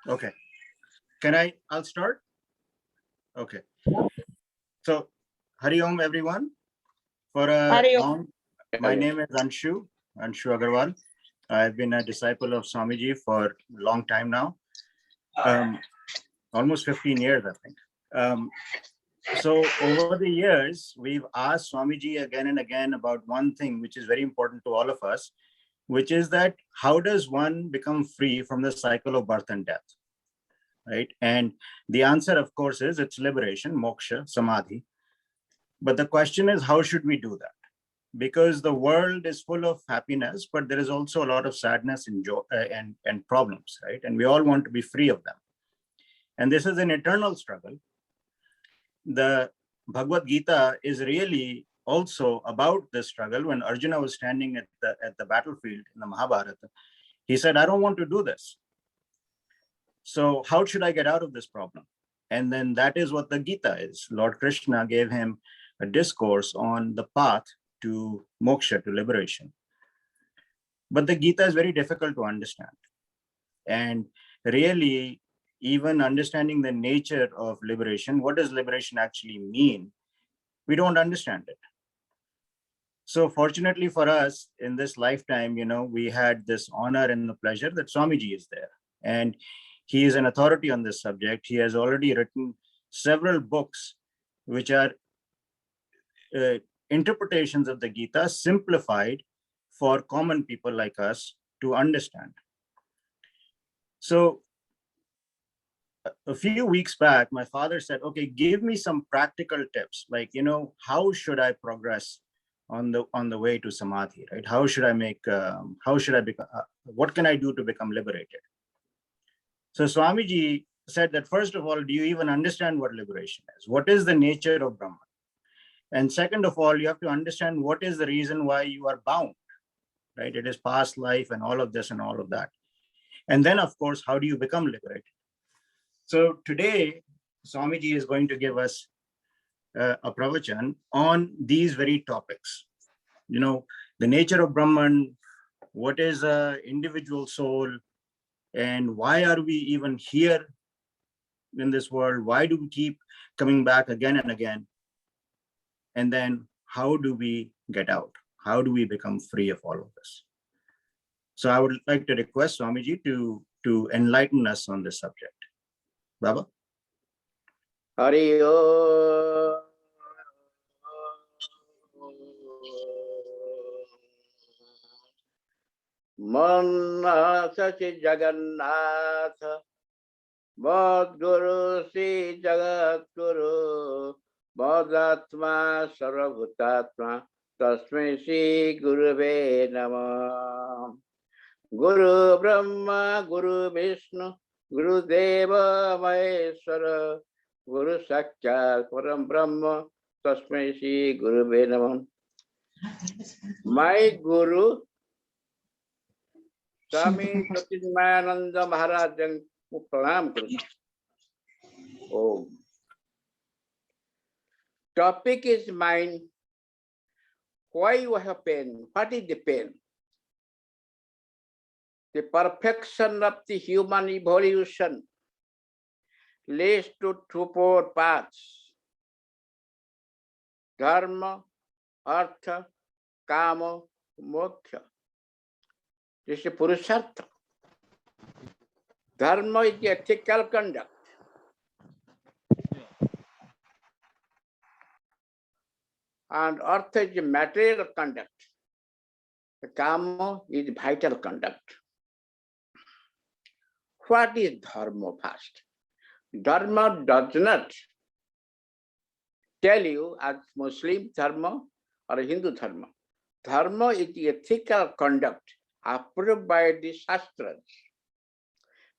Okay. I'll start? Okay. So, Hari Om, everyone. For a long, my name is Anshu Agarwal. I've been a disciple of Swamiji for a long time now, almost 15 years, I think. So over the years, we've asked Swamiji again and again about one thing, which is very important to all of us, which is that how does one become free from the cycle of birth and death, right? And the answer, of course, is it's liberation, moksha, samadhi. But the question is, how should we do that? Because the world is full of happiness, but there is also a lot of sadness and joy and problems, right? And we all want to be free of them. And this is an eternal struggle. The Bhagavad Gita is really also about this struggle. When Arjuna was standing at the battlefield in the Mahabharata, he said, I don't want to do this. So how should I get out of this problem? And then that is what the Gita is. Lord Krishna gave him a discourse on the path to moksha, to liberation. But the Gita is very difficult to understand. And really, even understanding the nature of liberation, what does liberation actually mean? We don't understand it. So fortunately for us, in this lifetime, we had this honor and the pleasure that Swamiji is there. And he is an authority on this subject. He has already written several books, which are interpretations of the Gita simplified for common people like us to understand. So a few weeks back, my father said, okay, give me some practical tips. Like, how should I progress on the way to samadhi, right? How should I become, what can I do to become liberated? So Swamiji said that, first of all, do you even understand what liberation is? What is the nature of Brahman? And second of all, you have to understand what is the reason why you are bound, right? It is past life and all of this and all of that. And then, of course, how do you become liberated? So today, Swamiji is going to give us a pravachan on these very topics. The nature of Brahman, what is an individual soul, and why are we even here in this world? Why do we keep coming back again and again? And then how do we get out? How do we become free of all of this? So I would like to request Swamiji to enlighten us on this subject. Baba? Hari Om. Manna Sachi Jagannatha Bad Guru Sri Jagat Guru Badatma Sarvabhutatma Tasmai Sri Gurave Namah. Guru Brahma Guru Vishnu Guru Deva Maheshwara Guru Sakshat Param Brahma Tasmai Sri Gurave Namah. My Guru Swami Adyananda Maharaj को प्रणाम करूं. Oh. Topic is mine. Why you have pain? What is the pain? The perfection of the human evolution leads to two-fold paths: dharma, artha, kama, moksha. This is purushartha. Dharma is the ethical conduct. And artha is the material conduct. The kama is vital conduct. What is dharma first? Dharma does not tell you as Muslim dharma or Hindu dharma. Dharma is the ethical conduct approved by the Shastras.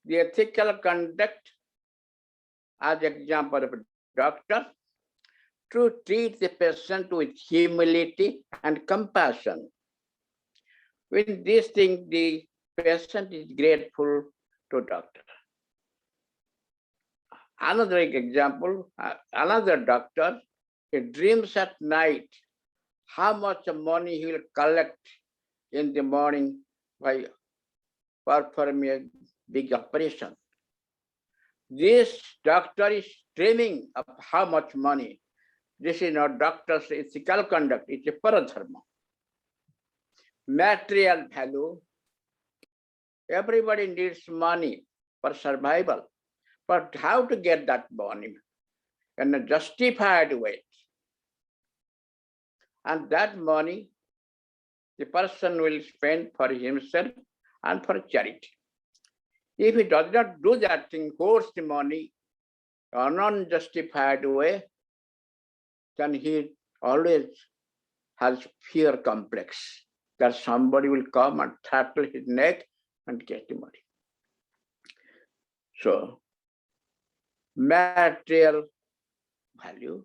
The ethical conduct, as example of a doctor, to treat the patient with humility and compassion. With this thing, the patient is grateful to doctor. Another example, another doctor, he dreams at night how much money he will collect in the morning by performing a big operation. This doctor is dreaming of how much money. This is not doctor's ethical conduct, it's a paradharma. Material value. Everybody needs money for survival. But how to get that money in a justified way? And that money, the person will spend for himself and for charity. If he does not do that thing, hoards the money in an unjustified way, then he always has fear complex that somebody will come and throttle his neck and get the money. So, material value,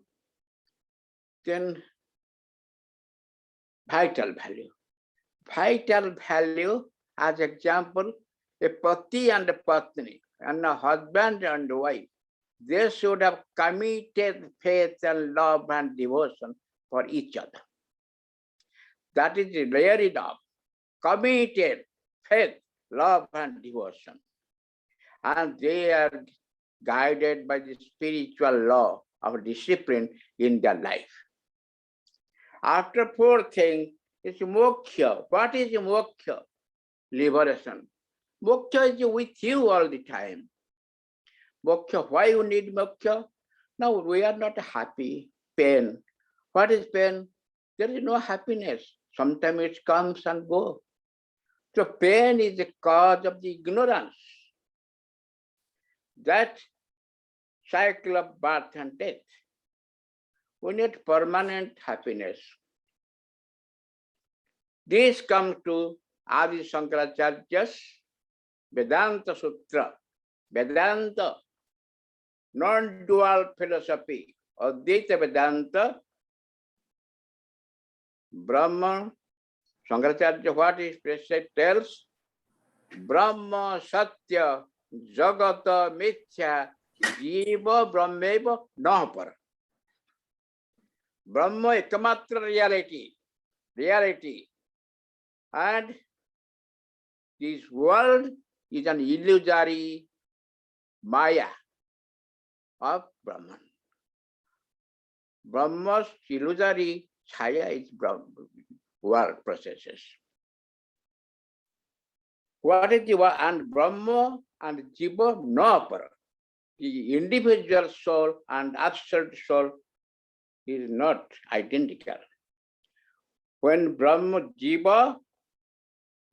then vital value. Vital value, as example, a pati and a patni, and a husband and wife, they should have committed faith and love and devotion for each other. That is the reality of committed faith, love, and devotion. And they are guided by the spiritual law of discipline in their life. After fourth thing is moksha. What is moksha? Liberation. Moksha is with you all the time. Moksha, why you need moksha? Now we are not happy, pain. What is pain? There is no happiness. Sometimes it comes and goes. So pain is the cause of the ignorance. That cycle of birth and death. We need permanent happiness. This comes to Adi Shankaracharya's Vedanta Sutra. Vedanta, non-dual philosophy, Advaita Vedanta, Brahman, Shankaracharya, what his precept tells, Brahma Satya Jagata Mithya Jiva Brahmeva Nahapara. Brahma ekmatra reality. And this world is an illusory maya of Brahman. Brahma's illusory chaya is world processes. What is Jiva? And Brahma and Jiva no para. The individual soul and absolute soul is not identical. When Brahma Jiva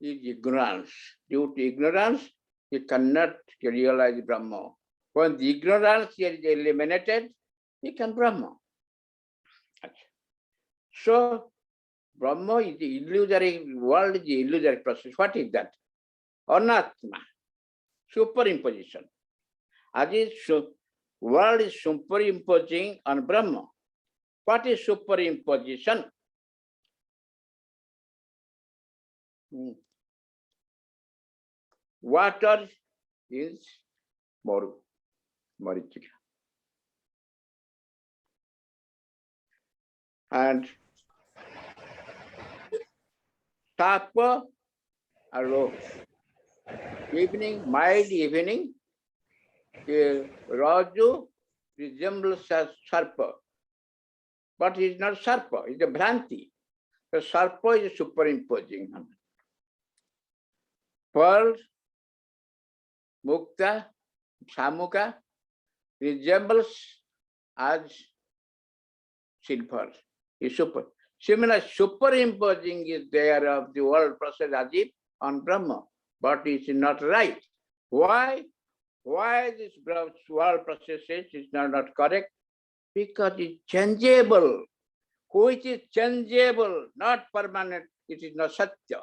is ignorance. Due to ignorance, he cannot realize Brahma. When the ignorance is eliminated, he can Brahma. So, Brahma is the illusory world, is the illusory process. What is that? Anatma, superimposition. As is world is superimposing on Brahma. What is superimposition? Water is Marichika. And Tapa arose. Evening, mild evening, Raju resembles a Sarpa. But he is not Sarpa, he is a Bhranti. The Sarpa is superimposing. Pearl, Mukta, Samuka resembles as silver. Is super. Similar superimposing is there of the world process as if on Brahma, but it is not right. Why? Why this world process is not correct? Because it's changeable. Which is changeable, not permanent, it is not Satya.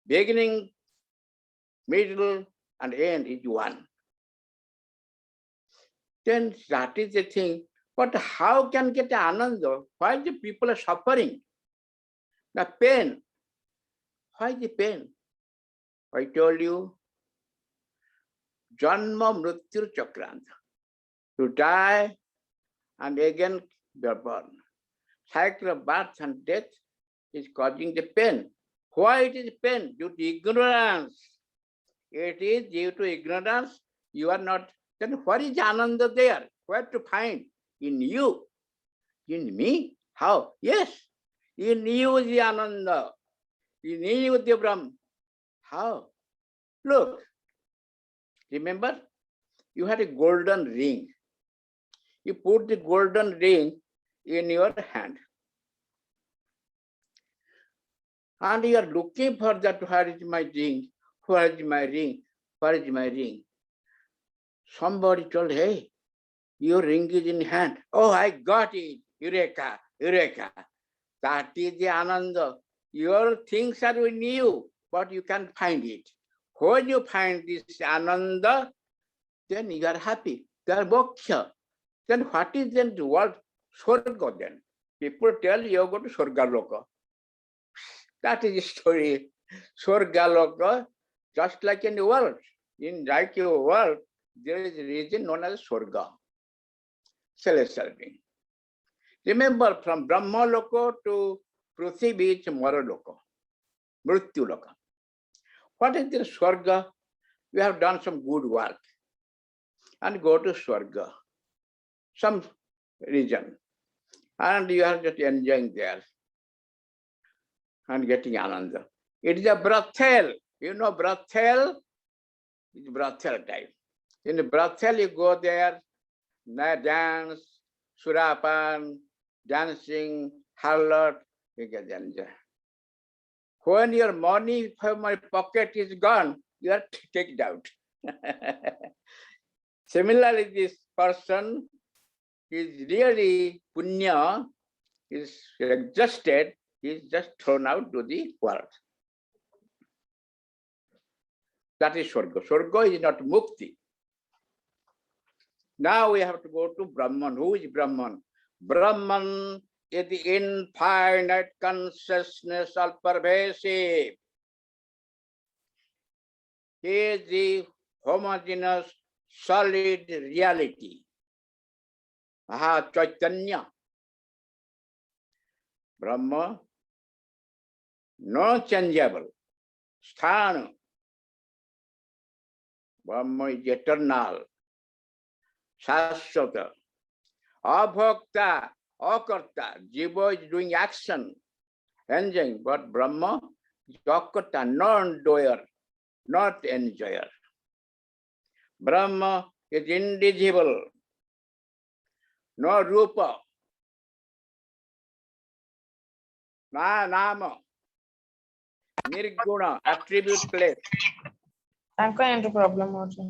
Beginning, middle, and end is one. Then that is the thing. But how can get ananda? Why the people are suffering? The pain. Why the pain? I told you, Janma Mrityu Chakranta. To die and again be born. Cycle of birth and death is causing the pain. Why it is pain? Due to ignorance. It is due to ignorance. You are not then what is Ananda there? Where to find? In you. In me? How? Yes. In you is the Ananda. In you is the Brahman. How? Look. Remember? You had a golden ring. You put the golden ring in your hand. And you are looking for that, where is my ring? Where is my ring? Where is my ring? Somebody told, hey, your ring is in hand. Oh, I got it. Eureka, Eureka. That is the Ananda. Your things are in you, but you can't find it. When you find this Ananda, then you are happy. You are moksha. Then what is then the word Swarga then? People tell you go to Swargaloka. That is the story. Swargaloka, just like in the world. In like your world, there is a region known as Swarga, celestial being. Remember, from Brahma Loka to Prithvi is Mara Loka, Mrityu Loka. What is the Swarga? You have done some good work and go to Swarga, some region, and you are just enjoying there and getting Ananda. It is a brothel. You know brothel? It's brothel type. In the brothel, you go there, dance, surapan, dancing, harlot, you get enjoy. When your money from my pocket is gone, you are kicked out. Similarly, this person is really punya, is exhausted, is just thrown out to the world. That is Swarga. Swarga is not mukti. Now we have to go to Brahman. Who is Brahman? Brahman is the infinite consciousness, all-pervasive. He is the homogeneous, solid reality. Maha Chaitanya. Brahma, no changeable. Sthana. Brahma is eternal. Shashvata. Abhokta, akarta. Jiva is doing action, enjoying. But Brahma is akarta, non-doer, not enjoyer. Brahma is indivisible. No rupa. Na nama. Nirguna, attributeless. ତାଙ୍କ and problem ହଉଛି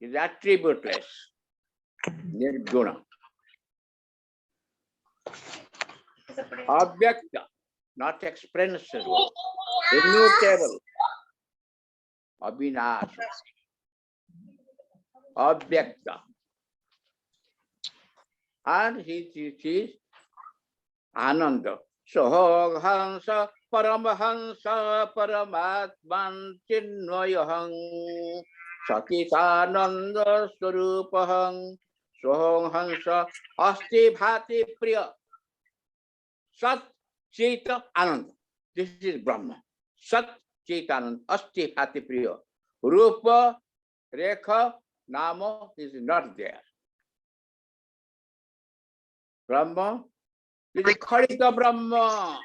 Is attributeless. Nirguna. Abhyakta, not expressible. Immutable. Abhinasa. Abhyakta. And he is Ananda. Sohansa Paramahansa Paramatman Chinmayahang Sakitananda Swarupahang Sohansa Asti Bhati Priya Sat Chita Ananda. This is Brahma. Sat Chita Ananda Asti Bhati Priya. Rupa Rekha Nama is not there. Brahma is Khalita Brahma.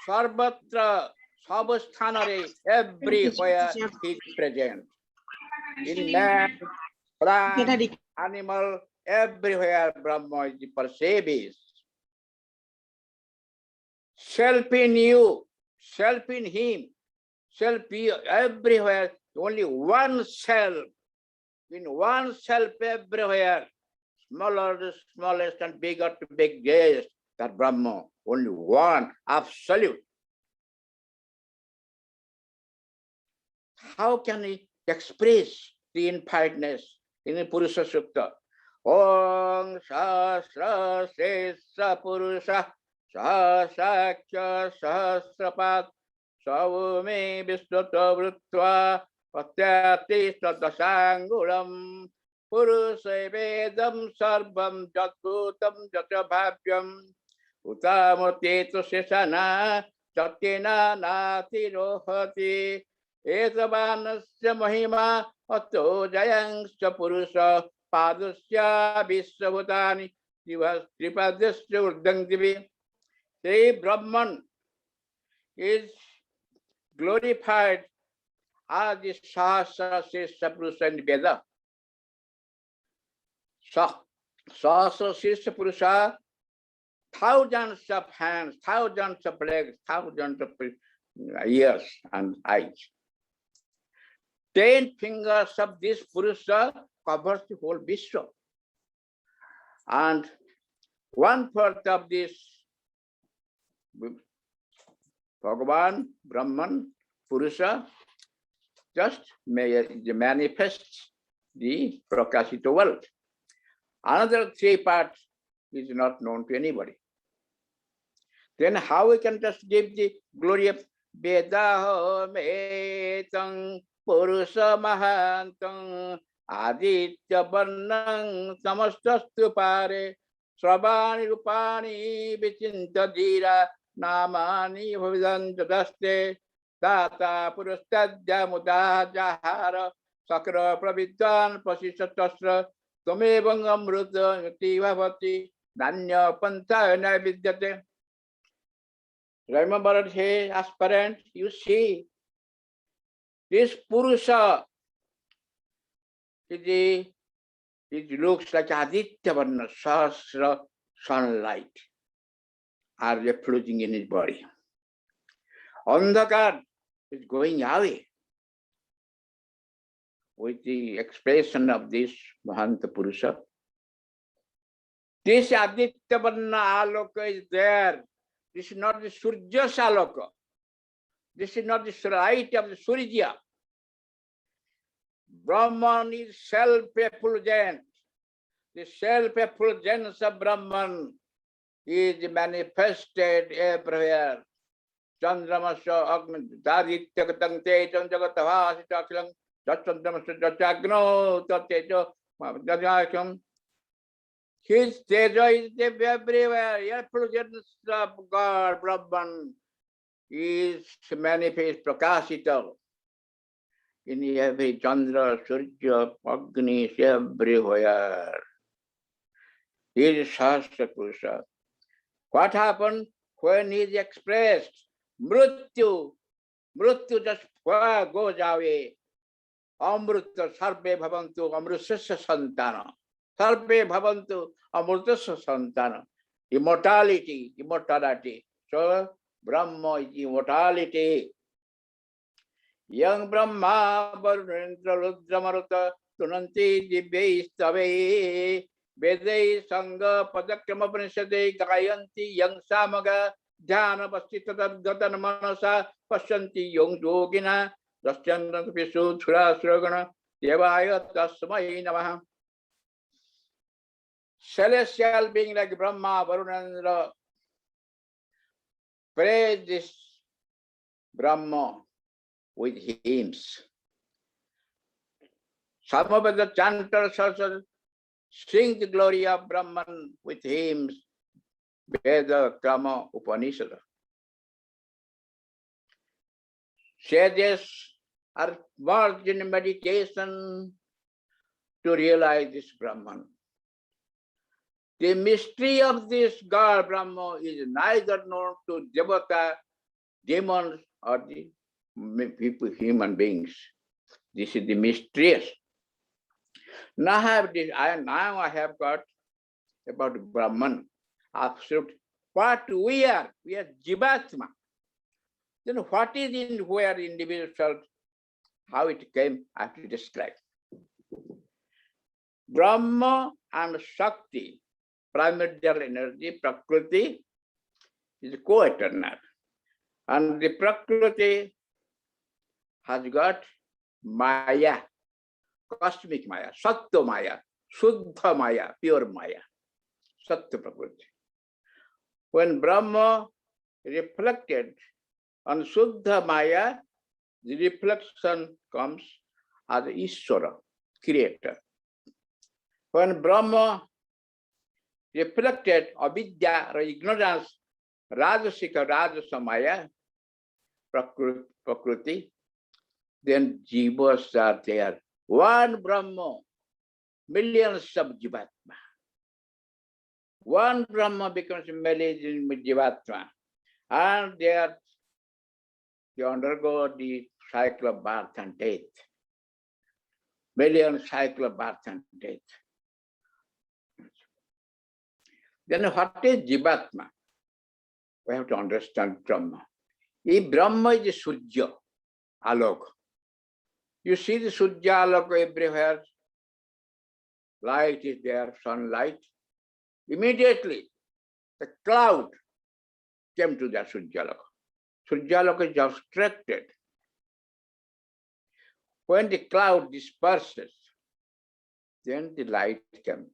Sarvatra, Sabasthanare, everywhere he is present. In man, plant, animal, everywhere Brahma is perceived. Self in you, self in him, self everywhere, only one self. In one self everywhere, smaller to smallest and bigger to biggest, that Brahma, only one, absolute. How can he express the infiniteness in the Purusha Sukta? Om Sahasra Sesa Purusha Sahasakya Sahasrapat Savame Vishnuta Vrutva Patyati Satasangulam Purusha Vedam Sarvam Jatputam Jatabhavyam Utamotetu Sesana Jatina Nati Rohati Etavanasya mahima ato jayangsya purusha padasya visvabhutani tripadasya urdangdivi. The Brahman is glorified as the Sahasra Srishta Purusha in Veda. Sahasra Srishta Purusha, thousands of hands, thousands of legs, thousands of ears and eyes. 10 fingers of this Purusha covers the whole Vishwa. And 1/4 of this Bhagavan, Brahman, Purusha, just manifests the Prakashita world. Another 3 parts is not known to anybody. Then how we can just give the glory of Vedaho Metang Purusha Mahantang Aditya Varnang Samastastu Pare Sravani Rupani Vichinta Dira Namani Bhavidanta Daste Tata Purustadya Muda Jahara Sakra Pravidan Pasishatasra Tomevang Amruta Tivavati Nanya Panta Navidyate. Remember, hey, aspirant, you see, this Purusha, it looks like Aditya Varna, Sahasra sunlight are reflecting in his body. Andhakar is going away with the expression of this Mahanta Purusha. This Aditya Varna Aloka is there. This is not the Surya Saloka. This is not the light of the Surya. Brahman is self-effulgent. The self-effulgence of Brahman is manifested everywhere. Chandramasya Agni Daditya Katangte Chandragatavasi Takilang Jachandramasya Jachagno Tatejo Jajakam. His Teja is everywhere. Effulgence of God, Brahman, is manifest Prakashita in every Chandra, Surya, Agni, everywhere. He is Sahasra Purusha. What happened when he is expressed? Mrityu. Mrityu just goes away. Amrita sarve bhavantu amrusasya santana. Sarve bhavantu amrutasya santana. Immortality, immortality. So Brahma is immortality. Yang Brahma Varundra Rudra Maruta Tunanti Divyastave Vedai Sangha Padakrama Pranishade Gayanti Yang Samaga Dhyana Pastita Gatan Manasa Pashanti Yung Yogina Dasyandra Pisu Thura Suragana Devaya Tasmai Namaha. Celestial being like Brahma Varunandra praise this Brahma with hymns. Some of the chanters also sing the glory of Brahman with hymns, Veda, Krama, Upanishad. Sages are merged in meditation to realize this Brahman. The mystery of this God Brahma is neither known to Jivatma, demons, or the people, human beings. This is the mysterious. Now I have got about Brahman, absolute. What we are Jivatma. Then what is in where individual self, how it came, I have to describe. Brahma and Shakti, primordial energy, Prakriti, is co-eternal. And the Prakriti has got Maya, cosmic Maya, Sattva Maya, Shuddha Maya, pure Maya, Sattva Prakriti. When Brahma reflected on Shuddha Maya, the reflection comes as Ishvara, creator. When Brahma reflected avidya or ignorance, Rajasika, Rajasa Maya, Prakriti, then jivas are there. One Brahma, millions of Jivatma. One Brahma becomes millions of Jivatma. And they undergo the cycle of birth and death. Million cycle of birth and death. Then what is Jivatma? We have to understand Brahma. If Brahma is Surya, Alok. You see the Surya Alok everywhere. Light is there, sunlight. Immediately, the cloud came to the Surya Alok. Surya Alok is obstructed. When the cloud disperses, then the light comes.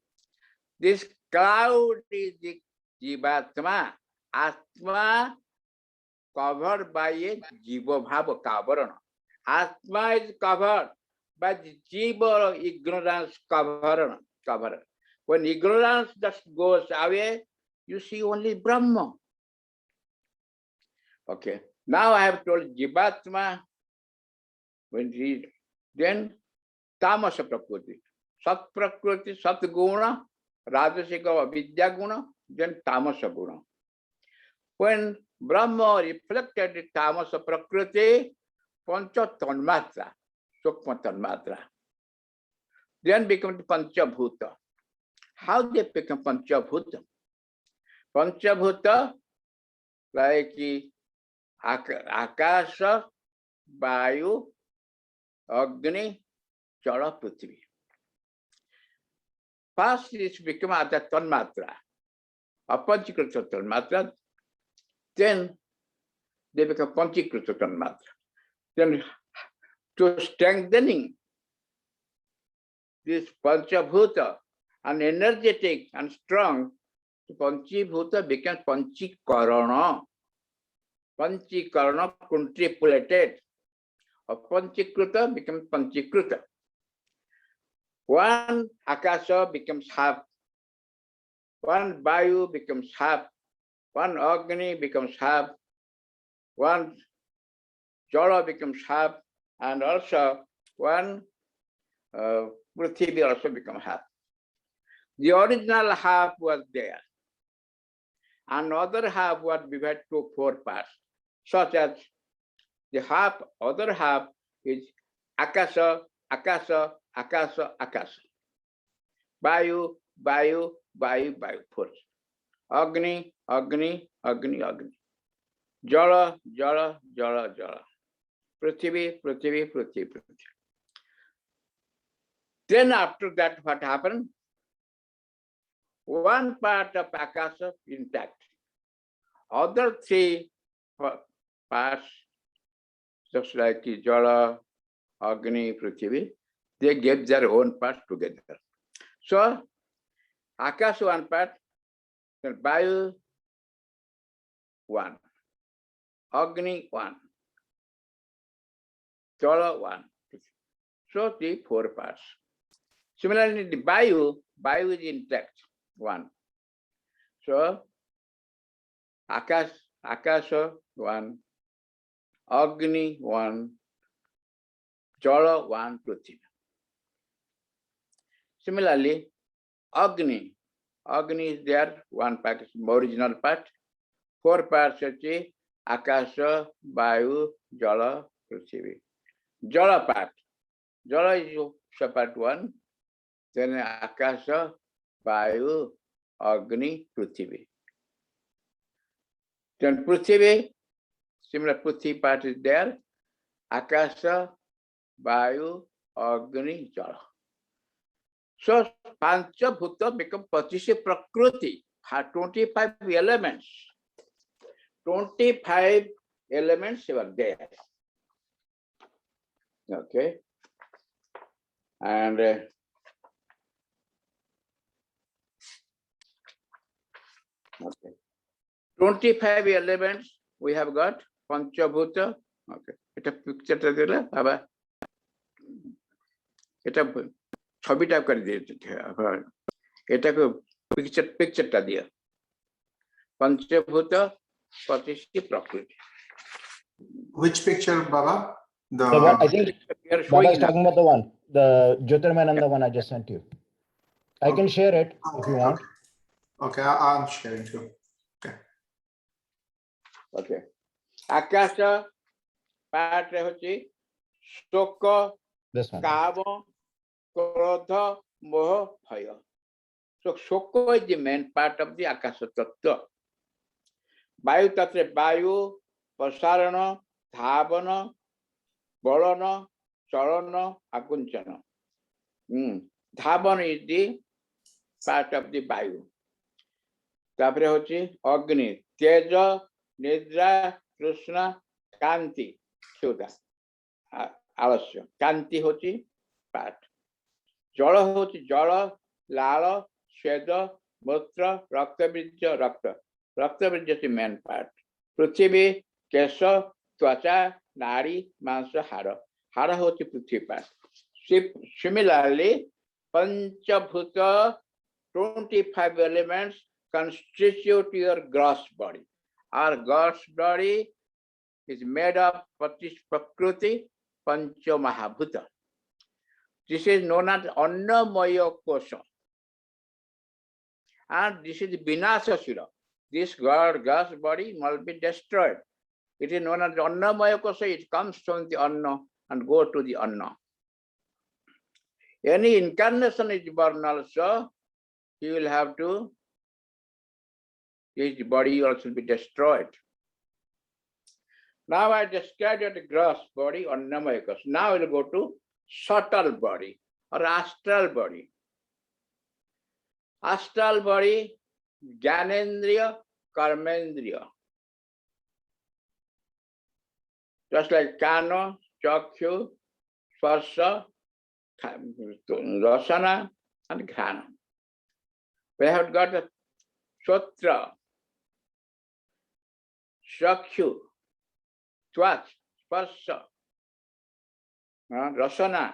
This cloud is the Jivatma, Atma covered by a Jiva Bhava Kavarana. Atma is covered by the Jiva ignorance cover. When ignorance just goes away, you see only Brahma. Okay. Now I have told Jivatma, then Tamasa Prakriti. Sat Prakriti, Sat Guna, Rajasika Vidya Guna, then Tamasa Guna. When Brahma reflected the Tamasa Prakriti, Pancha Tanmatra, Sukma Tanmatra, then become Panchabhuta. How they become Panchabhuta? Panchabhuta, like Akasha, Vayu, Agni, Jala, Prithvi. First it's become at the Tanmatra, Apanchikrita Tanmatra, then they become Panchikrita Tanmatra. Then to strengthening this Panchabhuta and energetic and strong, Panchabhuta becomes Panchikarana. Panchikarana quintupulated. Panchikrita becomes Panchikrita. One Akasha becomes half. One Vayu becomes half. One Agni becomes half. One Jala becomes half. And also one Prithvi also becomes half. The original half was there. Another half was divided to 4 parts, such as the other half is Akasha, Akasha, Akasha, Akasha. Vayu, Vayu, Vayu, Vayu, 4. Agni, Agni, Agni, Agni. Jala, Jala, Jala, Jala. Prithvi, Prithvi, Prithvi, Prithvi. Then after that, what happened? One part of Akasha intact. Other 3 parts, just like Jala, Agni, Prithvi, they gave their own parts together. So, Akasha 1 part, then Vayu 1, Agni 1, Jala 1. So, the 4 parts. Similarly, the Vayu is intact, 1. So, Akasha 1, Agni 1, Jala 1, Prithvi. Similarly, Agni is there, 1 part is original part, 4 parts are Akasha, Vayu, Jala, Prithvi. Jala part. Jala is separate 1, then Akasha, Vayu, Agni, Prithvi. Then Prithvi, similar Prithvi part is there, Akasha, Vayu, Agni, Jala. So Panchabhuta become Patisha Prakriti, have 25 elements. 25 elements were there. Okay. And okay. 25 elements we have got. Panchabhuta. Okay. It's a picture. It's a ছবিটা করে দিয়েছে এটাকে পিকচারটা দিয়ে পঞ্চভূত পঁচিশটি প্রকৃতি Which picture, Baba? The one, I think We are Baba showing is now. talking about the one, the Jyotirmananda one I just sent you. I can share it if you want. Okay, I'm sharing too. Okay. Okay. Akasha part hochi shoko, This one. kama, krodha, moha, bhaya. So shoko is the main part of the Akasha Tattva. Vayu Tatre Vayu, Pasarana, Dhavana, Balana, Charana, Akunchana. Dhavana is the part of the Vayu. তারপরে হচ্ছে অগ্নি, তেজ, নিদ্রা, তৃষ্ণা, কান্তি, ক্ষুধা, আলস্য। কান্তি হচ্ছে পাঠ। জল হচ্ছে জল, লাল, স্বেদ, মূত্র, রক্তবীর্য, রক্ত। রক্তবীর্য হচ্ছে মেন পার্ট। পৃথিবী, কেশ, ত্বচা, নাড়ি, মাংস, হাড়। হাড় হচ্ছে পৃথিবী part. Similarly, Panchabhuta, 25 elements constitute your gross body. Our gross body is made of Prakriti Pancha Mahabhuta. This is known as Annamaya Kosha. And this is Vinasashila. This gross body must be destroyed. It is known as Annamaya Kosha. It comes from the Anna and go to the Anna. Any incarnation is born also, he will have to, his body also be destroyed. Now I described the gross body, Annamaya Kosha. Now we'll go to subtle body or astral body. Astral body, Jnanendriya, Karmendriya. Just like Kana, Chakyu, Sparsa, Rasana, and Ghana. We have got a Shotra, Chakyu, Twach, Sparsa, Rasana,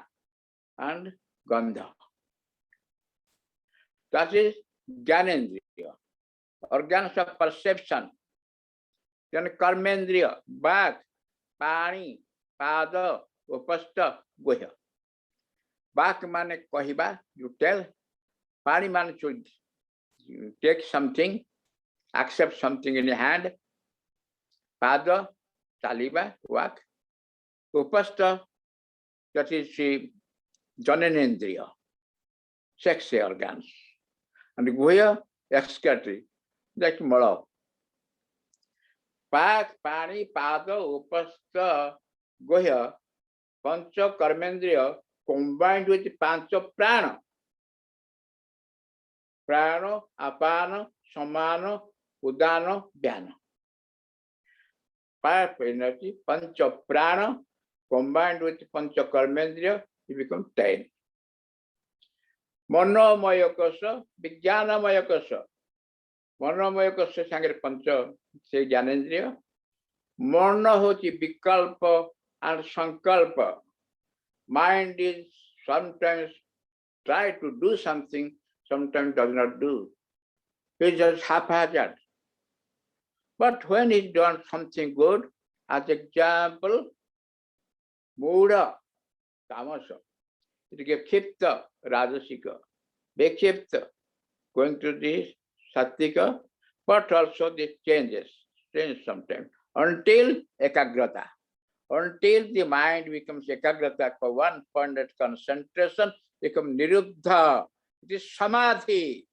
and Gandha. That is Jnanendriya, organs of perception. Then Karmendriya, Bhath, Pani, Pada, Upasta, Guhya. Bhath mane kahiba, you tell. Pani mane should take something, accept something in your hand. Pada, saliva, walk. Upasta, that is Jnanendriya, sex organs. And Guhya, excretory, like Mala. Bhath, Pani, Pada, Upasta, Guhya, Pancha Karmendriya, combined with Pancha Prana. Prana, Apana, Samana, Udana, Vyana. 5 energy, Pancha Prana, combined with Pancha Karmendriya, you become 10. Manomaya Kosha, Vijnanamaya Kosha. Manomaya Kosha Sangre Pancha, say Jnanendriya. Mana hoti Vikalpa and Sankalpa. Mind is sometimes try to do something, sometimes does not do. It's just haphazard. But when he's done something good, as example, Muda, Tamasa, it gave Kipta, Rajasika, Bekipta, going to the Satvika, but also this change sometimes, until Ekagrata. Until the mind becomes Ekagrata for one point of concentration, becomes Niruddha. It is Samadhi.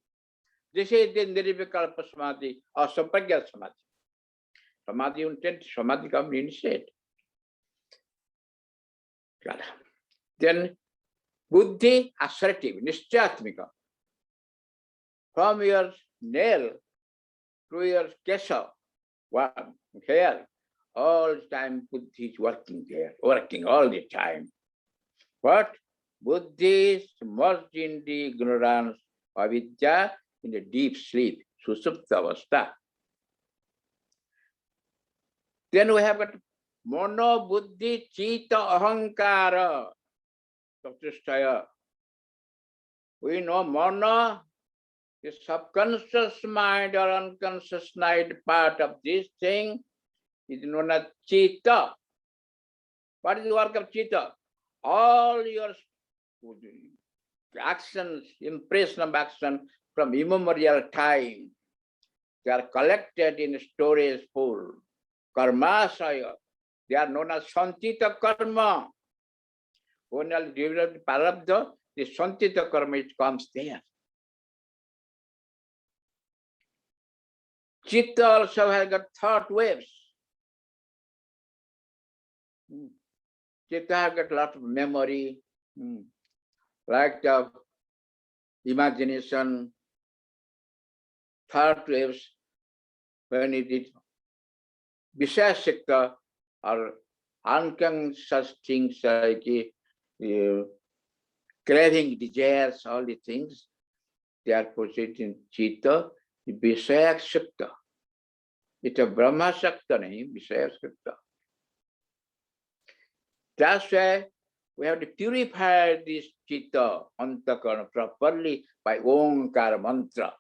This is the Nirvikalpa Samadhi or Sampagya Samadhi. Samadhi intent, Samadhi comes instead. Then Buddhi assertive, Nischatmika. From your nail to your kesha, hair, all the time Buddhi is working there, working all the time. But Buddhi is merged in the ignorance of Avidya in the deep sleep, Susupta Avastha. Then we have got Mono Buddhi Chita Ahankara. We know Mono, the subconscious mind or unconscious mind part of this thing is known as Chita. What is the work of Chitta? All your actions, impression of action from immemorial time, they are collected in storage pool. Karmasaya, they are known as Santita Karma. When I develop Parabdha, the Santita Karma, it comes there. Chitta also has got thought waves. Chitta has got a lot of memory, like the imagination, thought waves. When it is Vishashikta or unconscious things like craving, desires, all the things, they are posted in Chitta, Vishayak Shakta. It's a Brahma Shakta, Vishayak Shakta. That's why we have to purify this Chitta, Antakarana, properly by Omkara mantra.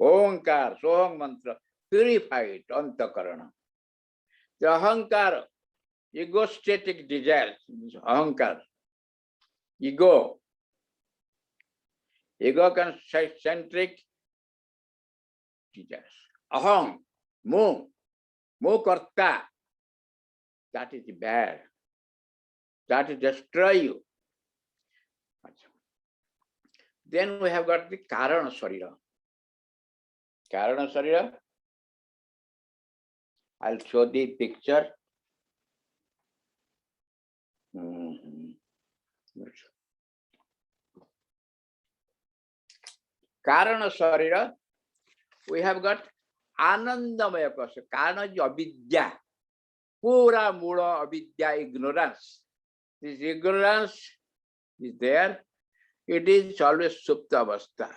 Omkara, Soham mantra, purify it, Antakarana. The Ahankara, egostatic desires, Ahankara, ego. Ego-centric desires. Aham, mo karta. That is bad. That will destroy you. Then we have got the Karana Sarira. Karana Sarira. I'll show the picture. Karana Sarira, we have got Anandamaya Kosa. Karana is avidya. Pura mula avidya, ignorance. This ignorance is there. It is always supta avastha.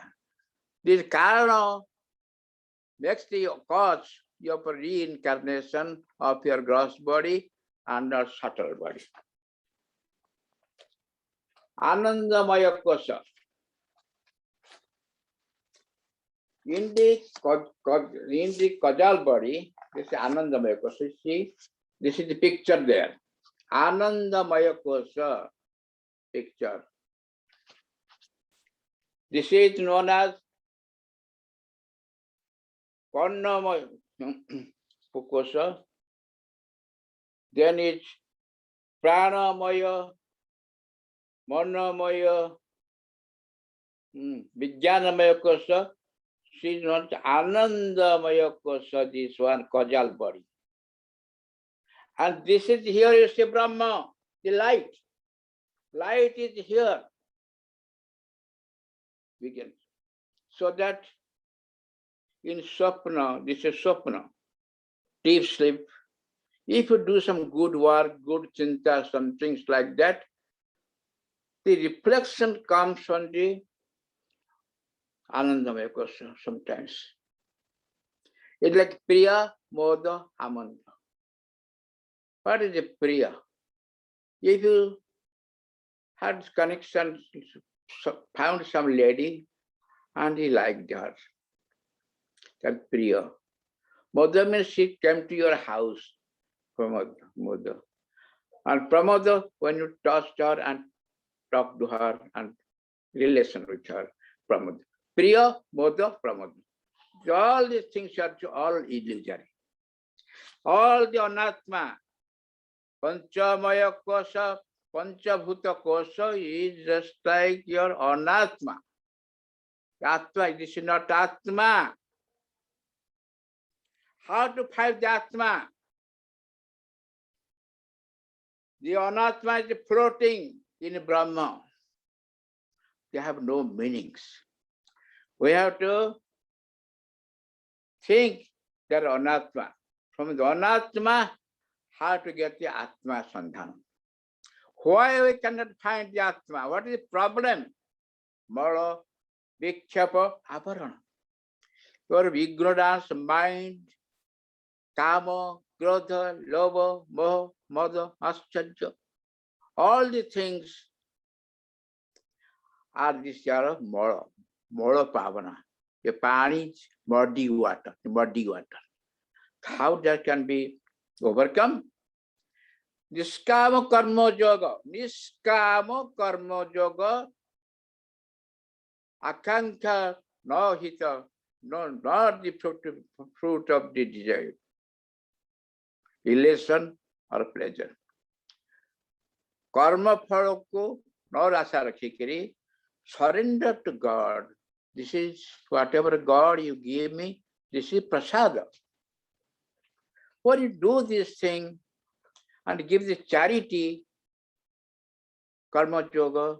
This karana makes the cause of reincarnation of your gross body and your subtle body. Anandamaya Kosa. In the causal body, this is Anandamaya Kosa. See, this is the picture there. Anandamaya Kosa picture. This is known as Karnamaya Kosa. Then it's Pranamaya, Manamaya, Vijnanamaya Kosa. She is known as Anandamaya Kosa, this one causal body. And this is here, you see Brahma, the light. Light is here. Begin. So that in Swapna, this is Swapna, deep sleep, if you do some good work, good chinta, some things like that, the reflection comes on the Anandamaya Kosa sometimes. It's like Priya, Moda, Amanda. What is a Priya? If you had connection, found some lady and he liked her, that Priya. Moda means she came to your house, Moda. And Pramoda, when you touched her and talked to her and relation with her, Pramoda. Priya, Moda, Pramoda. All these things are all illusory. All the anatma, Panchamaya Kosa, Panchabhuta Kosa is just like your anatma. Atma, this is not Atma. How to find the Atma? The anatma is floating in Brahma. They have no meanings. We have to think that anatma. From the anatma, how to get the Atma Sandhanam. Why we cannot find the Atma? What is the problem? Mala, Vikshapa, Abharana. Your ignorance, mind, Kama, Krodha, Lobha, Moha, Mada, Ascharya. All the things are this year of Mala, Mala Pavana. The Pani is muddy water, muddy water. How that can be overcome? Niskama karma yoga. Niskama karma yoga. Akanksha no hita. No, not the fruit of the desire. Elation or pleasure. Karma phalako no rasa rakhikiri. Surrender to God. This is whatever God you give me. This is prasada. When you do this thing and give the charity, karma yoga,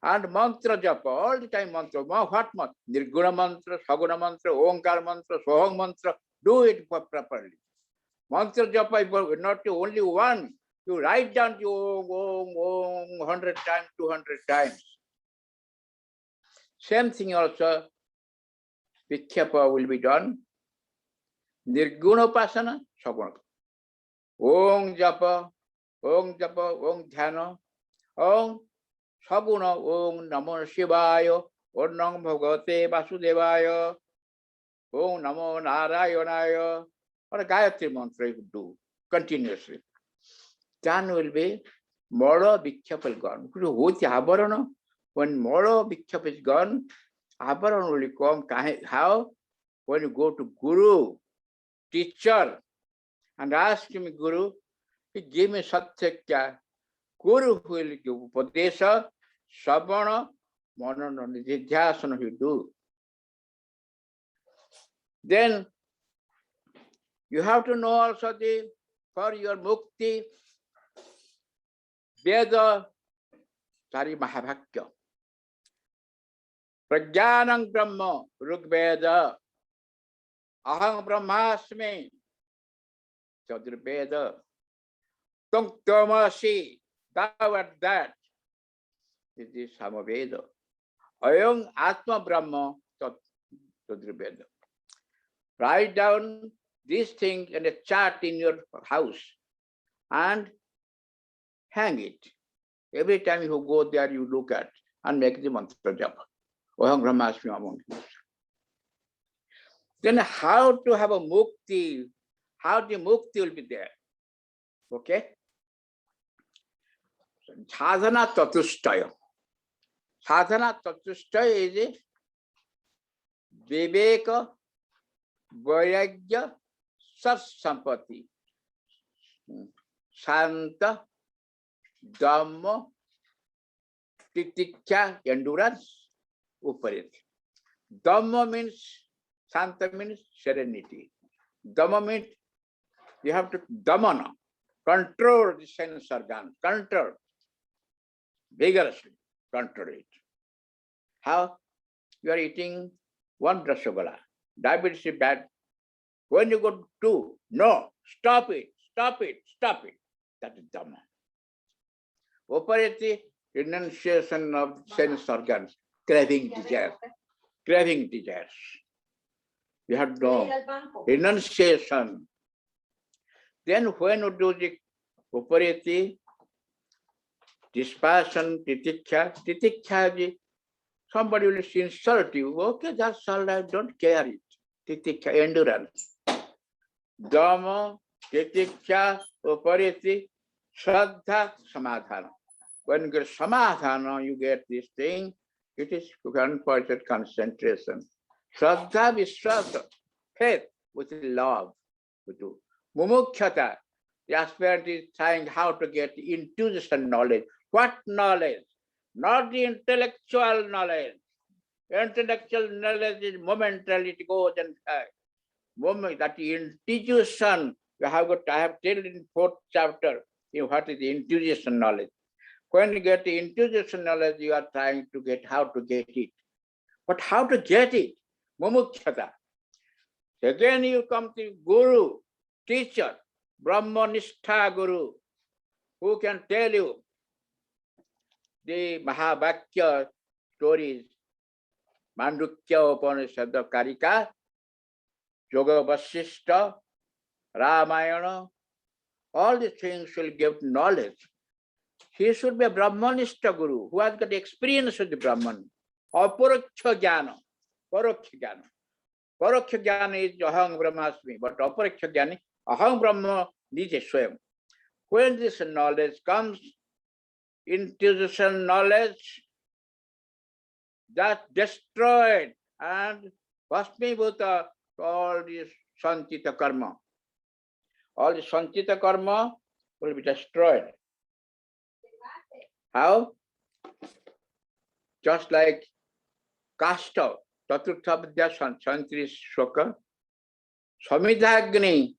and mantra japa, all the time mantra. What mantra? Nirguna mantra, saguna mantra, Omkar mantra, Soham mantra. Do it properly. Mantra japa is not only one. You write down the Om, 100 times, 200 times. Same thing also, Vikhyapa will be done. Nirguna pasana, saguna. Om japa, Om dhyana, Om Saguna, Om Namo Shivaya, Om Namo Bhagavate Vasudevaya, Om Namo Narayanaya, or a Gayatri mantra you do continuously. Then will be Moro Bikhyapa gone. When Moro Bikhyapa is gone, Abaran will come. How? When you go to Guru, teacher, and ask him, Guru, he gave me Satyakya. Guru will give Upadesha, Sabana, Manana, Nidhyasana you do. Then you have to know also for your mukti, Veda, Sari Mahabhakya. Prajnanam Brahma, Rugveda, Aham Brahmasmi, Chaturveda, Tung Tomasi, thou art that. This is Samaveda. Ayam Atma Brahma, Chaturveda. Write down these things in a chart in your house and hang it. Every time you go there, you look at and make the mantra japa. Aham Brahmasmi Amam. Then how to have a mukti? How the mukti will be there? Okay? Sadhana Tatushtaya. Sadhana Tatushtaya is Viveka, Vairagya, Sat-Sampati, Shanta, Dhamma, Titikya, endurance, Upariti. Dhamma means, Shanta means serenity. Dhamma means you have to dhamana, control the sense organ, control, vigorously control it. How? You are eating one rasagula. Diabetes is bad. When you go to two, no, stop it, stop it, stop it. That is Dhamma. Upariti, renunciation of sense organs, craving desires. Craving desires. You have no renunciation. Then when you do the Upariti, dispassion, titikya, somebody will insult you. Okay, that's all right, don't care it. Titikya, endurance. Dhamma, titikya, upariti, shraddha, samadhana. When you get samadhana, you get this thing. It is 100% concentration. Shraddha, vishwasa, faith with love. We do. Mumukhyata, the aspirant is trying how to get intuition knowledge. What knowledge? Not the intellectual knowledge. Intellectual knowledge is momentarily, it goes and moment that intuition you have got. I have told in 4th chapter what is the intuition knowledge. When you get the intuition knowledge, you are trying to get how to get it. But how to get it? Mumukhyata. Again you come to Guru, teacher, Brahmanistha Guru, who can tell you the Mahabhakya stories, Mandukya Upanishad, Karika, Yoga Vasishta, Ramayana, all these things will give knowledge. He should be a Brahmanistha Guru who has got experience with the Brahman. Aparaksha Jnana, Paraksha Jnana. Paraksha Jnana is Aham Brahmasmi, but Aparaksha Jnana, Aham Brahma Nije Swayam. When this knowledge comes, intuition knowledge, that destroyed and Bhasmibhuta all this Sanchita karma. All the Sanchita karma will be destroyed. How? Just like Kasta, Taturthabdya Santri Shoka, Samidhagni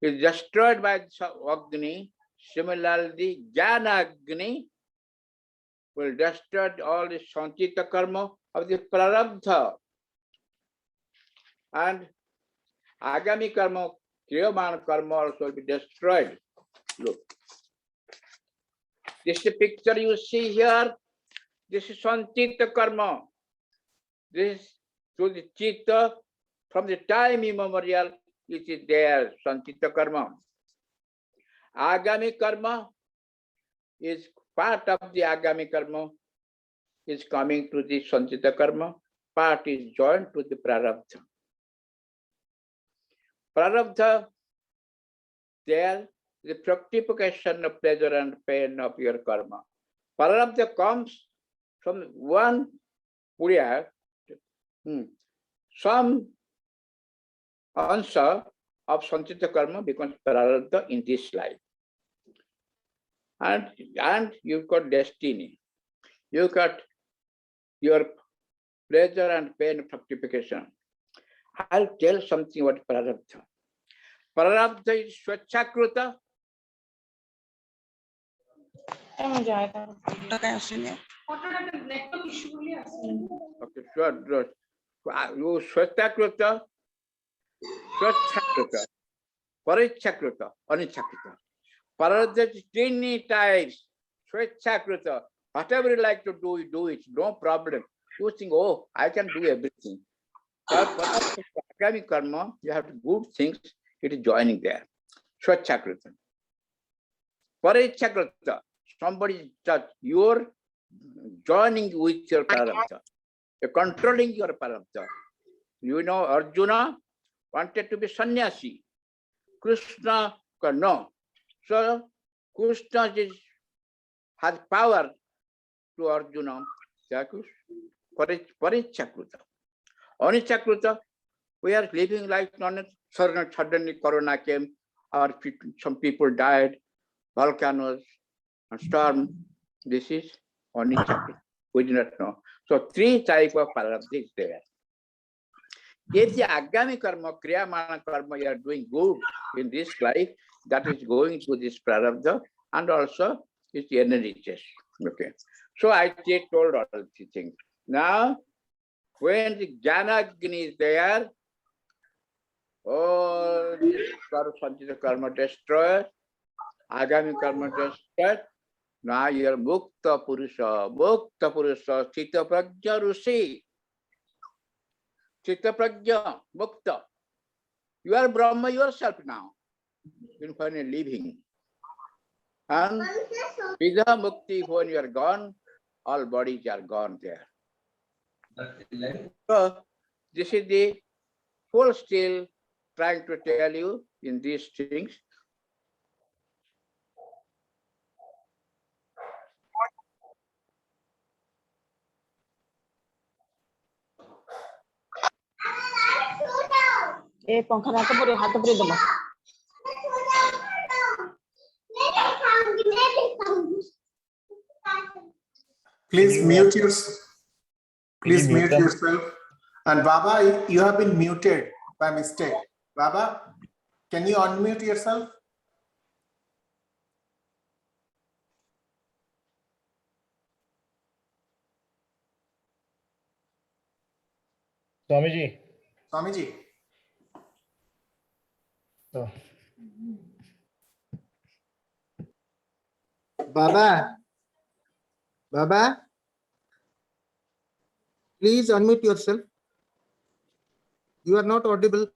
is destroyed by Agni. Similarly, Jnanagni will destroy all the Sanchita karma of the Prarabdha. And Agami karma, Kriyaman karma also will be destroyed. Look. This is the picture you see here. This is Sanchita karma. This is to the Chitta from the time immemorial, it is there, Sanchita karma. Agami karma is part of the Agami karma is coming to the Sanchita karma, part is joined to the Prarabdha. Prarabdha, there, the fructification of pleasure and pain of your karma. Prarabdha comes from one Puriya, some answer of Sanchita karma becomes Prarabdha in this life. And you've got destiny. You got your pleasure and pain fructification. I'll tell something about Prarabdha. Prarabdha is Swachakruta. Okay, sure. You Swachakruta, Swachakruta, Parichakruta, Anichakruta. Prarabdha is 20 types. Swachakruta. Whatever you like to do, you do it. No problem. You think, oh, I can do everything. But Agami karma, you have good things, it is joining there. Swachakrita. Parichakrita. Somebody just you're joining with your Prarabdha. You're controlling your Prarabdha. You know, Arjuna wanted to be sannyasi. Krishna, no. So Krishna has power to Arjuna. Parichakruta. Anichakruta, we are living like suddenly Corona came, some people died, volcanoes and storm. This is Anichakruta. We do not know. So 3 types of Prarabdha is there. If the Agami karma, Kriyamana karma, you are doing good in this life, that is going to this Prarabdha and also it energizes. Okay. So I told all these things. Now, when the Jnanagni is there, all this Sanchita karma destroyed, Agami karma destroyed. Now you are Mukta Purusha, Chitta Prajna Rusi. Chitta Prajna, Mukta. You are Brahma yourself now. You find a living. And Vidha Mukti, when you are gone, all bodies are gone there. So this is the full still trying to tell you in these things. Please mute yourself. Please mute mute them? yourself. And Baba, you have been muted by mistake. Baba, can you unmute yourself? Swamiji. Swamiji. So, Baba, please unmute yourself. You are not audible.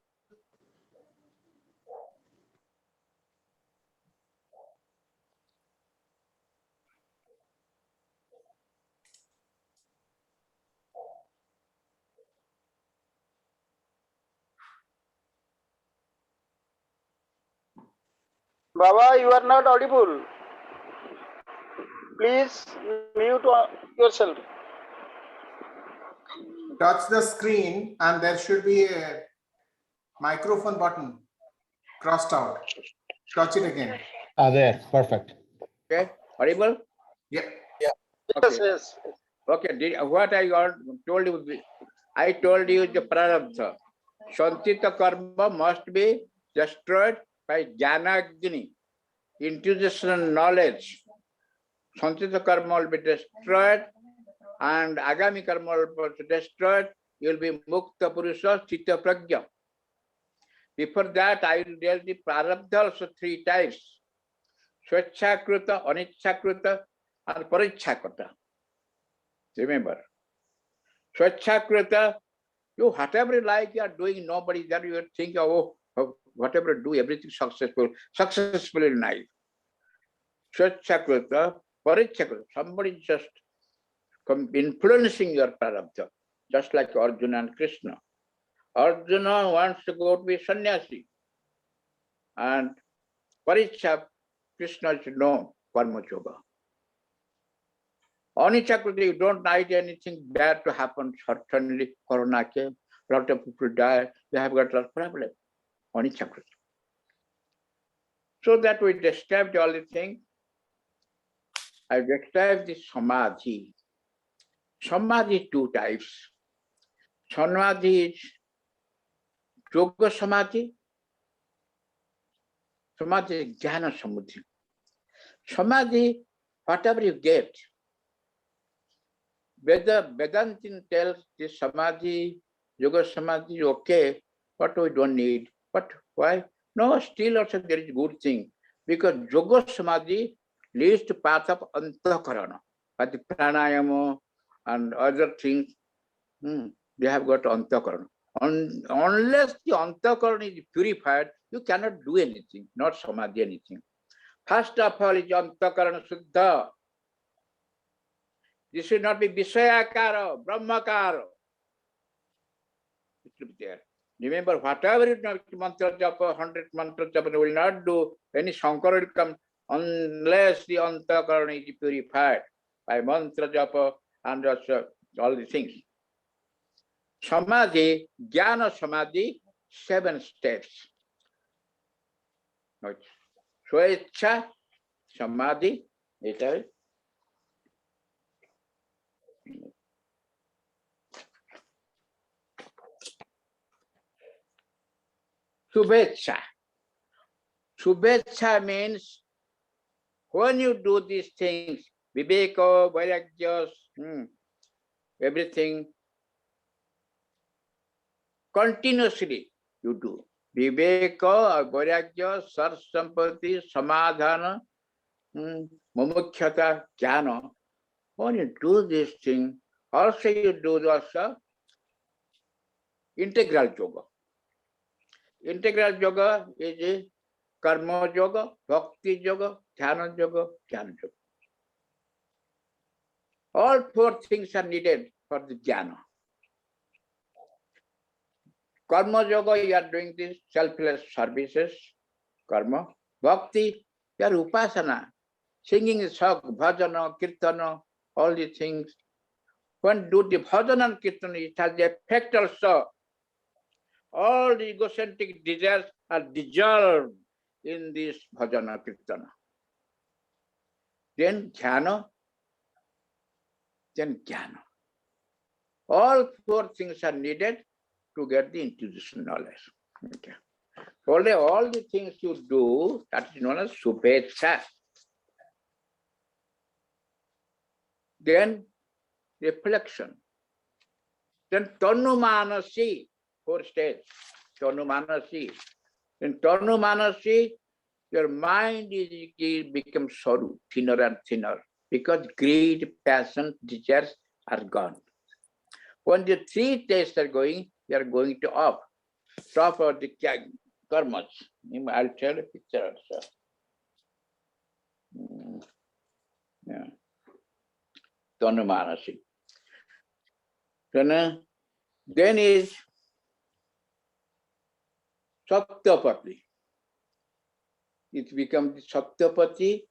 Baba, you are not audible. Please mute yourself. Touch the screen and there should be a microphone button crossed out. Touch it again. There, perfect. Okay, audible? Yeah. Yes, Okay. yes. Okay, what I told you, I told you the prarabdha. Santita karma must be destroyed by jnanagni, intuitional knowledge. Santita karma will be destroyed and agami karma will be destroyed. You will be mukta purusha chitta prajna. Before that, I will tell the prarabdha also 3 types. Swechhakrita, anichakrita, and parichakrita. Remember, Swechhakrita, you whatever you like, you are doing, nobody there, you think, oh, whatever you do, everything successful in life. Swechhakrita, parichakrita, somebody just influencing your prarabdha, just like Arjuna and Krishna. Arjuna wants to go to be sannyasi, and Paricha, Krishna should know karma yoga. Anichakrita, you don't need anything bad to happen. Certainly, Corona came, a lot of people died, you have got a problem. Anichakrita. So that we described all the things. I described the samadhi. Samadhi 2 types. Samadhi is yoga samadhi. Samadhi is jnana samadhi. Samadhi, whatever you get, Vedantin tells this samadhi, yoga samadhi, okay, but we don't need. But why? No, still also there is good thing. Because yoga samadhi leads to path of antakarana. But the pranayama and other things, they have got antakarana. Unless the antakarana is purified, you cannot do anything, not samadhi anything. First of all is antakarana suddha. This should not be Vishayakara, Brahmakara. It should be there. Remember, whatever you know, mantra japa, 100 mantra japa, will not do, any Shankara will come unless the antakarana is purified by mantra japa and also all the things. Samadhi, jnana samadhi, 7 steps. Swecha samadhi, later. Subhecha. Subhecha means when you do these things, viveka, vairagya, everything, continuously you do. Viveka, vairagya, sar sampati, samadhana, mumukhyata, jnana. When you do this thing, also you do also integral yoga. Integral yoga is a karma yoga, bhakti yoga, dhyana yoga, jnana yoga. All 4 things are needed for the jnana. Karma yoga, you are doing this selfless services, karma. Bhakti, you are upasana, singing sak, bhajana, kirtana, all these things. When do the bhajana and kirtana, it has the effect also. All the egocentric desires are dissolved in this bhajana kirtana. Then jnana. All 4 things are needed to get the intuition knowledge. Okay. Only all the things you do, that is known as subhecha. Then reflection. Then tanumanasi, 4 stages. Tanumanasi. In tanumanasi, your mind becomes sorrow, thinner and thinner, because greed, passion, desires are gone. When the 3 tastes are going, they are going to up. Top of the karmas. I'll tell a picture also. Yeah. Tanumanasi. Then is Saptapati. it becomes Satyapati,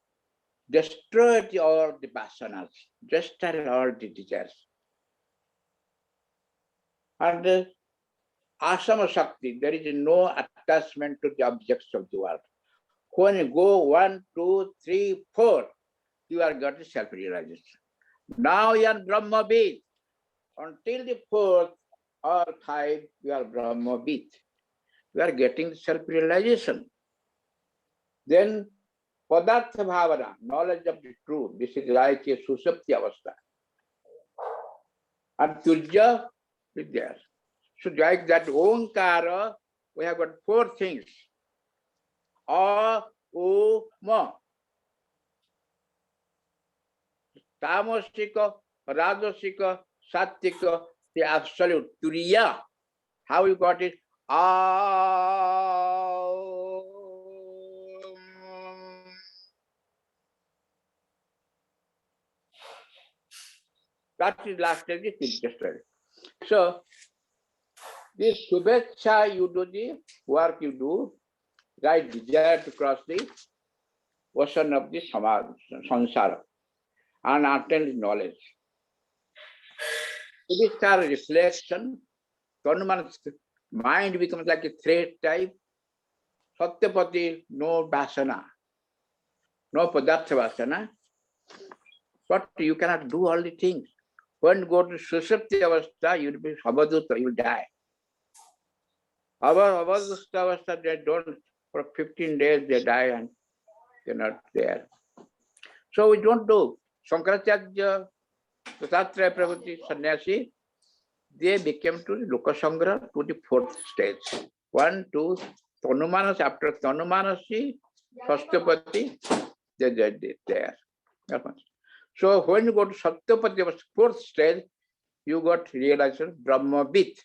destroyed all the vasanas, destroyed all the desires. And Asama Shakti, there is no attachment to the objects of the world. When you go 1, 2, 3, 4, you are got self-realization. Now you are Brahma-vid. Until the 4th or 5, you are Brahma-vid. You are getting self-realization. Then Padartha Bhavana, knowledge of the truth. This is like a Susapti Avastha. And Tujya is there. So like that Omkara, we have got 4 things. A, U, Ma. Tamasika, Rajasika, Sattika, the absolute. Turiya. How you got it? That is last stage, is just right. So, this Shubhecha, you do the work you do, right desire to cross the ocean of the samsara and attain knowledge. This reflection, Hanuman's mind becomes like a thread type. Satyapati, no vasana, no padartha vasana. But you cannot do all the things. When you go to Susapti Avastha, you will be Abhaduta, you will die. Abhaduta Avastha, they don't, for 15 days they die and they're not there. So we don't do. Shankaracharya, Dattreya Prabhupada, Sannyasi, they became to the Lokasangra to the 4th stage. 1, 2, Tanumanas, after Tanumanasi, Satyapati, they did there. So when you go to Satyapati, 4th stage, you got realization Brahma-vid,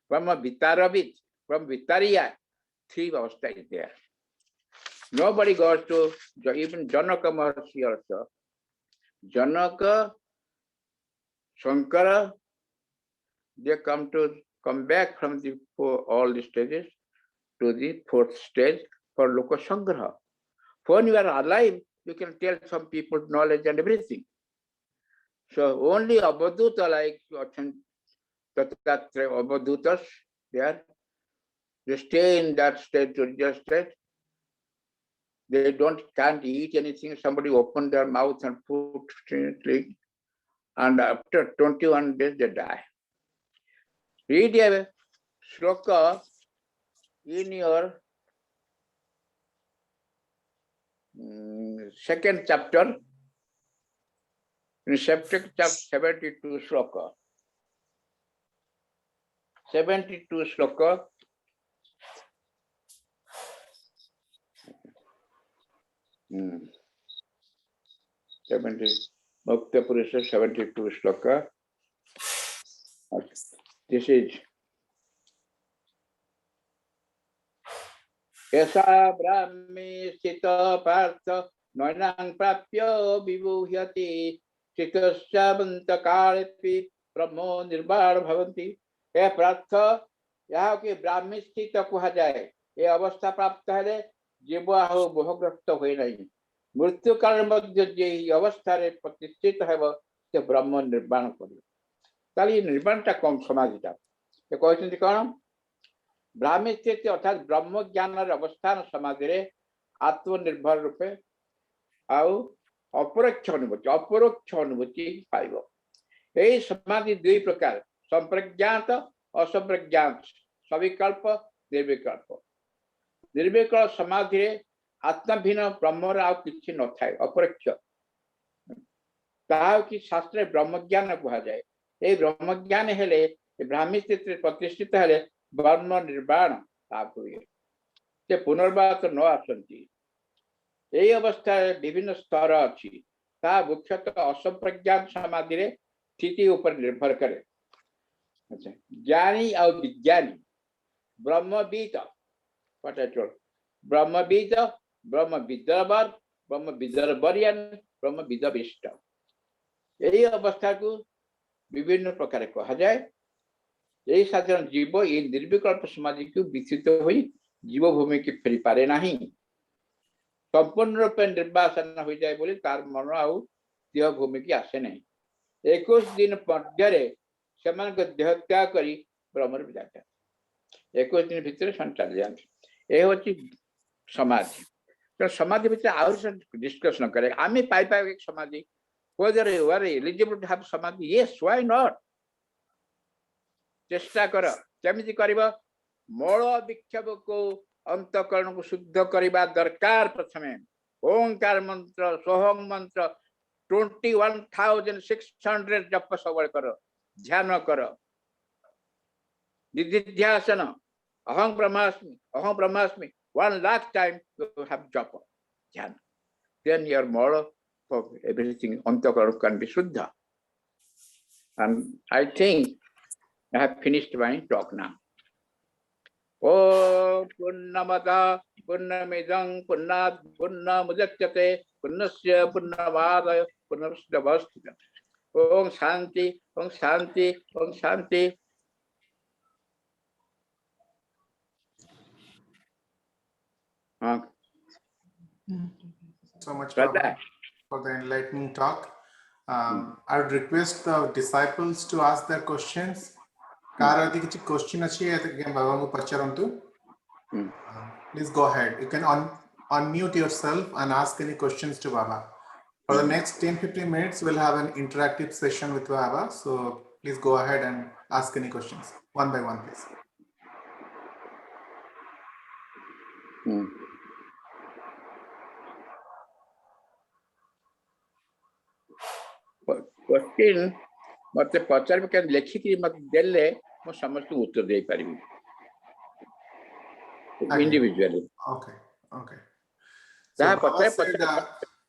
Brahma-vitara-vid, Brahma-vitariya. 3 avastha is there. Nobody goes to, even Janaka Maharshi also. Janaka, Shankara, they come back from the all the stages to the 4th stage for Lokasangraha. When you are alive, you can tell some people knowledge and everything. So only Abhaduta, like Abhadutas, they stay in that state, religious state. They can't eat anything. Somebody open their mouth and put drink, and after 21 days they die. Read a shloka in your 2nd chapter, in chapter 72 shloka. 72 shloka. Hmm. 70 Bhakta Purusha 72 shloka. This is Yasa Brahmi Sita Partha Noinang Prapyo Vibhuhyati Sitasya Bantakarepi Brahmo Nirbhar Bhavanti. हे प्रार्थ यहाँ की ब्राह्मी स्थित कहा जाए ये अवस्था प्राप्त है जीव हो मोहग्रस्त हुए नहीं मृत्यु काल मध्य जे अवस्था प्रतिष्ठित है से ब्रह्म निर्माण कर निर्माणटा कौन समाधिटा ये कहते कौन ब्राह्मी स्थिति अर्थात ब्रह्म ज्ञान अवस्थान समाधि आत्मनिर्भर रूपे आउ अपरोक्ष अनुभूति पाइब यही समाधि 2 प्रकार संप्रज्ञात असंप्रज्ञात सविकल्प निर्विकल्प निर्विकल्प समाधि आत्मभिन्न ब्रह्म आउ किछि न थाए अपरोक्ष ताहा कि शास्त्र ब्रह्मज्ञान कहा जाए ये ब्रह्मज्ञान हेले ब्राह्मी स्थिति प्रतिष्ठित हेले ब्रह्म निर्वाण लाभ हुए से पुनर्वास न आसंती यही अवस्था विभिन्न स्तर अच्छी ता मुख्यतः असंप्रज्ञात समाधि स्थिति ऊपर निर्भर करे अच्छा ज्ञानी और विज्ञानी ब्रह्मविद ब्रह्मविद ब्रह्म विद्यावर ब्रह्म विद्यावर्यन ब्रह्म विद्याविष्ट यही अवस्था को विभिन्न प्रकार कहा जाए यही साधारण जीव ये निर्विकल्प समाधि को विकसित हुई जीव भूमि की फेरी पारे नहीं संपूर्ण रूपे निर्वासन हो जाए बोली तार मन आउ देह भूमि की आसे नहीं 21 दिन मध्य से देह त्याग करी ब्रह्म जाते 21 दिन भितर चली जाते यह हूँ समाधि तो समाधि भितर आउर डिस्कशन करे आम पाई एक समाधि whether you are eligible to have samadhi, yes, why not? चेष्टा कर केमिति करिबा मोल विक्षेप को अंतकरण को शुद्ध करिबा दरकार प्रथमे ओंकार मंत्र सोहम मंत्र 21,600 जप सबल कर ध्यान कर निधिध्यासन अहं ब्रह्मास्मि 1 lakh time you have japa ध्यान then your moral of everything antakaran can be shuddha. And I think I have finished my talk now. Om Purnamada Purnamidang Purnat Purnamudachyate Purnasya Purnavadaya Purnamsdavastita. Om Shanti, Om Shanti, Om Shanti. So much Prabhu, for the enlightening talk. I would request the disciples to ask their questions. Question please go ahead. You can unmute yourself and ask any questions to Baba. For the next 10-15 minutes, we'll have an interactive session with Baba. So please go ahead and ask any questions one by one, please. Question मत पचार के लिखिक मत देले मो समस्त उत्तर दे पारिबी individually Okay. So Baba said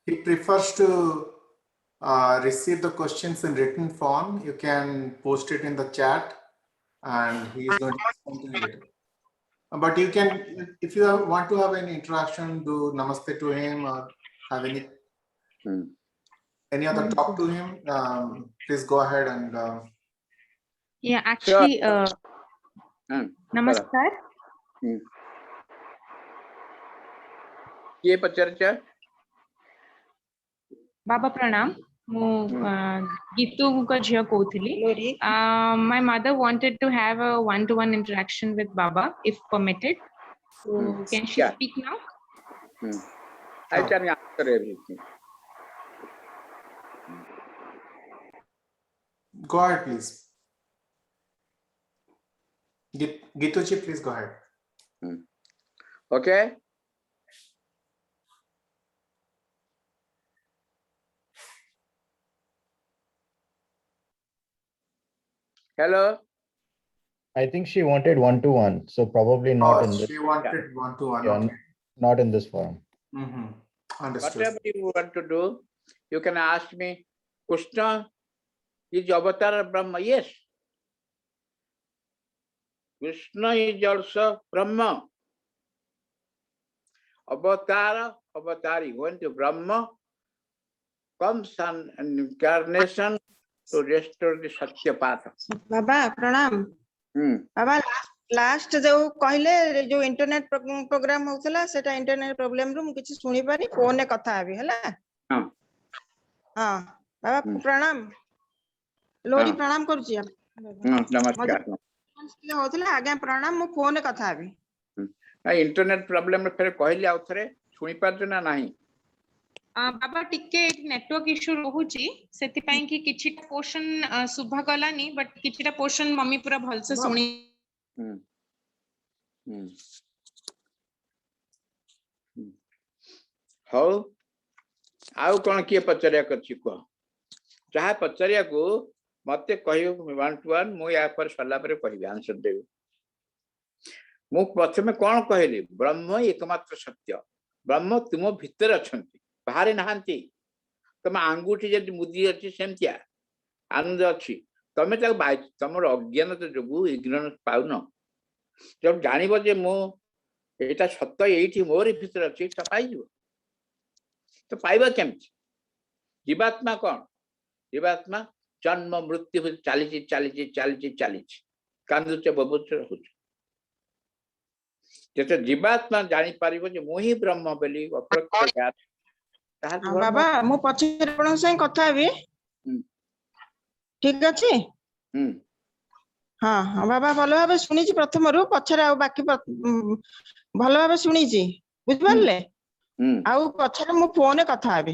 he prefers to receive the questions in written form. You can post it in the chat and he is going to respond to you later. But you can, if you want to have any interaction, do namaste to him or have any other talk to him, please go ahead and Yeah, actually, namaskar. ये पचर्चा Baba pranam. Mu Gitu ka jhiya kohthili. My mother wanted to have a one-to-one interaction with Baba, if permitted. So can she speak now? I can answer everything. go ahead, please. Gituji, please go ahead. Okay. Hello. I think she wanted one-to-one, so probably not in this. She wanted one-to-one. Yeah, Okay. not in this forum. Understood. Whatever you want to do, you can ask me. Krishna is avatar of Brahma. Yes. Krishna is also Brahma. Avatari, when the Brahma comes an incarnation to restore the Satyapatha. Baba, pranam. Baba, last जो कहले जो internet programme होतला सेटा internet problem रु मु किछि सुनि पारी फोन ने कथा आबी हला हां बाबा प्रणाम लोरी प्रणाम करू छी नमस्कार होतला आगे प्रणाम मु फोन ने कथा आबी इंटरनेट प्रॉब्लम फिर कहली आउ थरे सुनि पारछ ना नाही बाबा टिके नेटवर्क इश्यू रहूची सेति पई कि किछिटा पोर्शन सुभा गलानी बट किछिटा पोर्शन मम्मी पूरा भल से सुनी हो आउ कोन के पचरिया करछि को चाहे पचरिया को मते कहियो 1 to 1 मु या पर सल्ला पर कहिबे आंसर देबे मु प्रथमे कोन कहली ब्रह्म एकमात्र सत्य ब्रह्म तुम भीतर अछंती बाहर नहांती तुम आंगुठी जदि मुदी अछि सेमतिया आनंद अछि तमे तक तमर अज्ञानता जोगु इग्नोरेंस पाउन जब जानिबो जे मु एटा सत्य एठी मोर भीतर अछि त पाइजो तो पाइबा केमति जीवात्मा कोन जीवात्मा जन्म मृत्यु चालीची कांदुचे बबुच रहउछ जेते जीवात्मा जानि पारिबो जे मु ही ब्रह्म बोली अप्रत्यक्ष ज्ञान ताहा धर्म। बाबा मु पछरे आपन से कथा हेबी ठीक अछि। हाँ हाँ बाबा भल भाव शुणी प्रथम रू पछरे आ बाकी भल भाव शुणी बुझिपारे आउ पछरे मु फोन कथा हेबी।